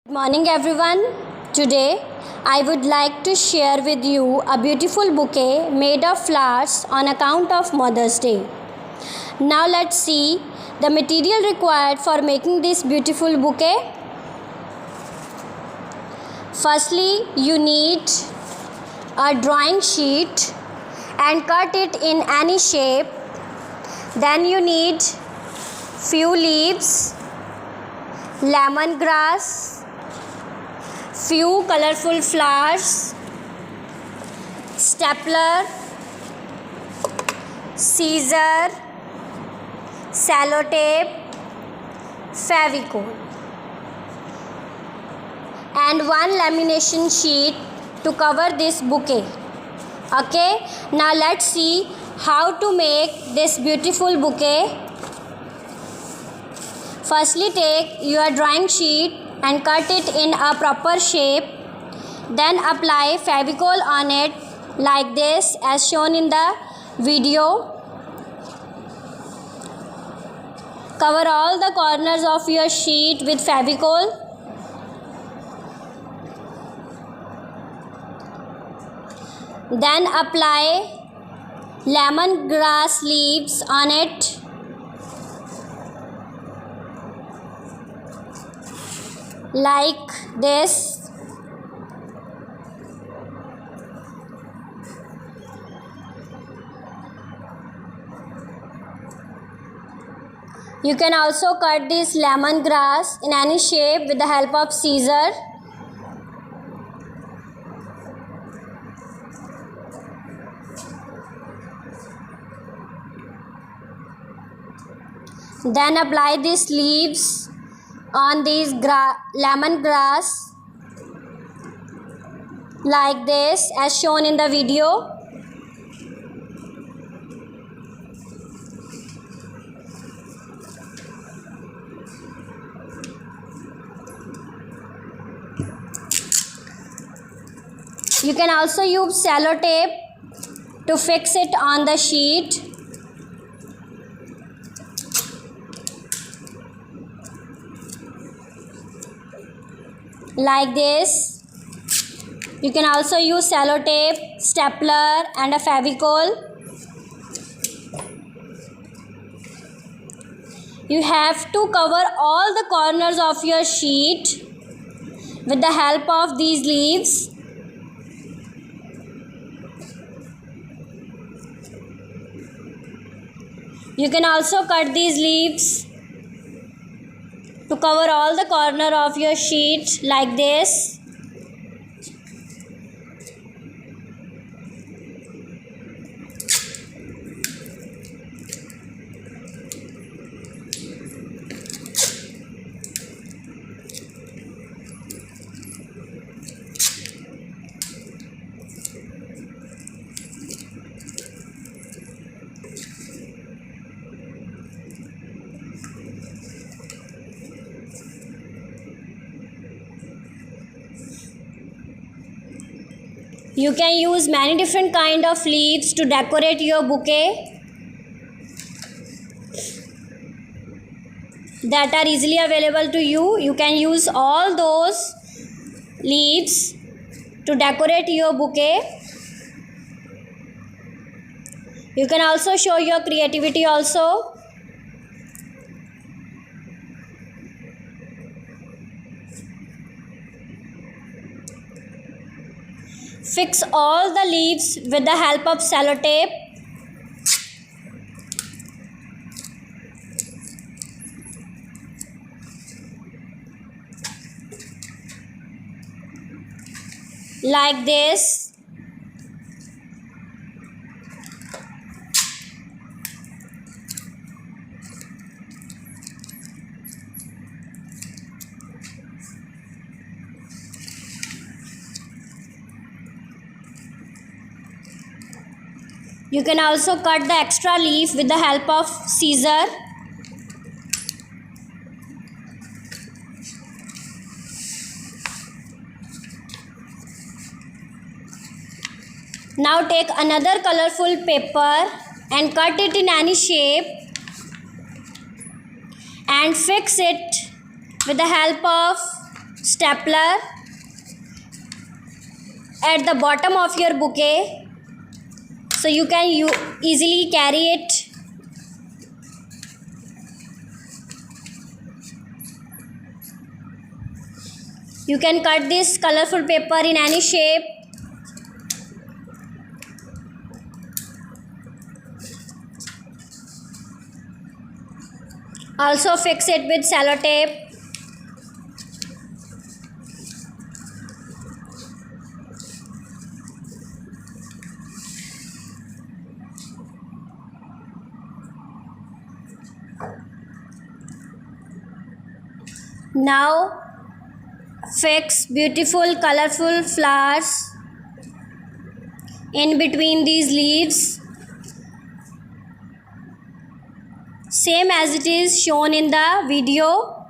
Good morning everyone. Today I would like to share with you a beautiful bouquet made of flowers on account of Mother's Day. Now let's see the material required for making this beautiful bouquet. Firstly, you need a drawing sheet and cut it in any shape. Then you need few leaves, lemongrass, few colorful flowers, stapler, scissor, sellotape, Fevicol, and one lamination sheet to cover this bouquet. Okay, now let's see how to make this beautiful bouquet. Firstly, take your drawing sheet and cut it in a proper shape. Then apply Fevicol on it like this as shown in the video. Cover all the corners of your sheet with Fevicol. Then apply lemongrass leaves on it. Like this. You can also cut this lemongrass in any shape with the help of scissor. Then apply these leaves on these lemongrass like this as shown in the video. You can also use sellotape to fix it on the sheet. Like this. You can also use sellotape, stapler and a Fevicol. You have to cover all the corners of your sheet with the help of these leaves. You can also cut these leaves to cover all the corner of your sheet like this. You can use many different kind of leaves to decorate your bouquet that are easily available to you. You can use all those leaves to decorate your bouquet. You can also show your creativity also. Fix all the leaves with the help of sellotape. Like this. You can also cut the extra leaf with the help of scissor. Now take another colorful paper and cut it in any shape and fix it with the help of stapler at the bottom of your bouquet, so you can easily carry it. You can cut this colorful paper in any shape. Also fix it with sellotape. Now fix beautiful colorful flowers in between these leaves, same as it is shown in the video,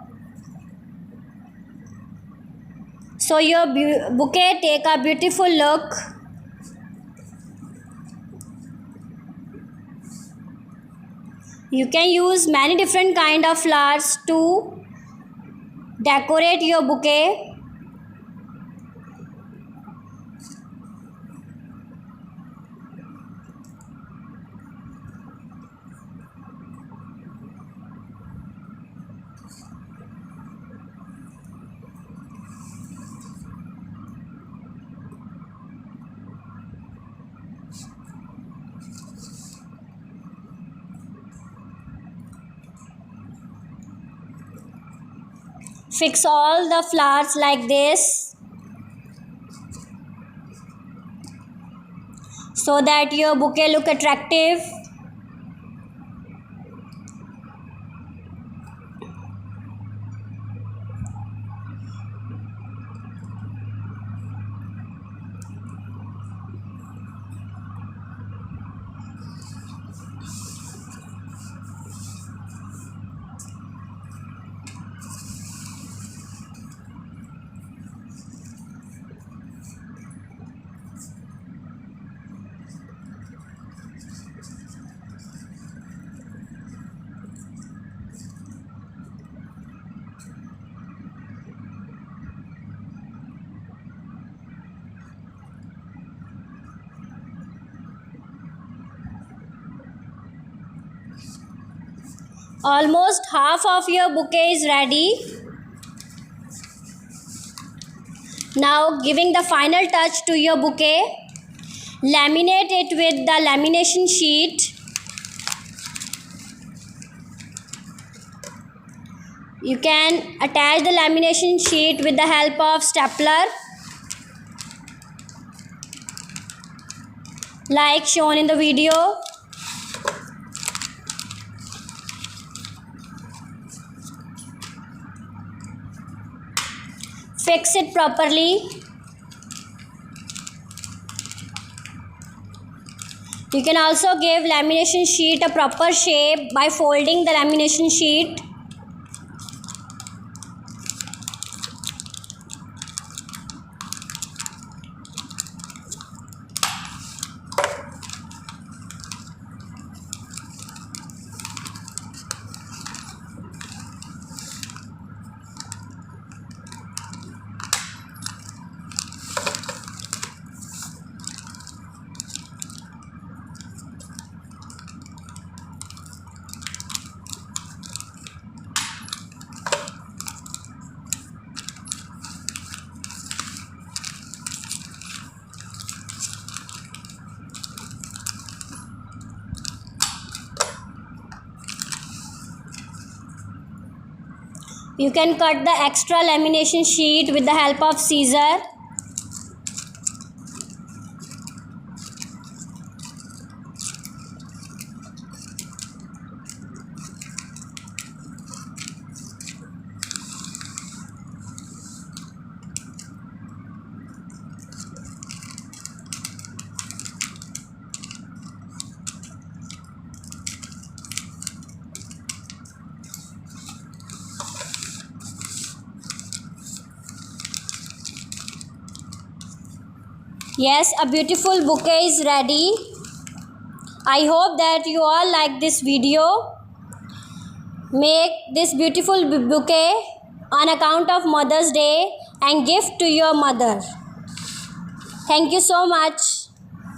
so your bouquet take a beautiful look. You can use many different kind of flowers to decorate your bouquet. Fix all the flowers like this, so that your bouquet look attractive. Almost half of your bouquet is ready. Now giving the final touch to your bouquet, laminate it with the lamination sheet. You can attach the lamination sheet with the help of stapler, like shown in the video. Fix it properly. You can also give lamination sheet a proper shape by folding the lamination sheet. You can cut the extra lamination sheet with the help of scissor. Yes, a beautiful bouquet is ready. I hope that you all like this video. Make this beautiful bouquet on account of Mother's Day and gift to your mother. Thank you so much.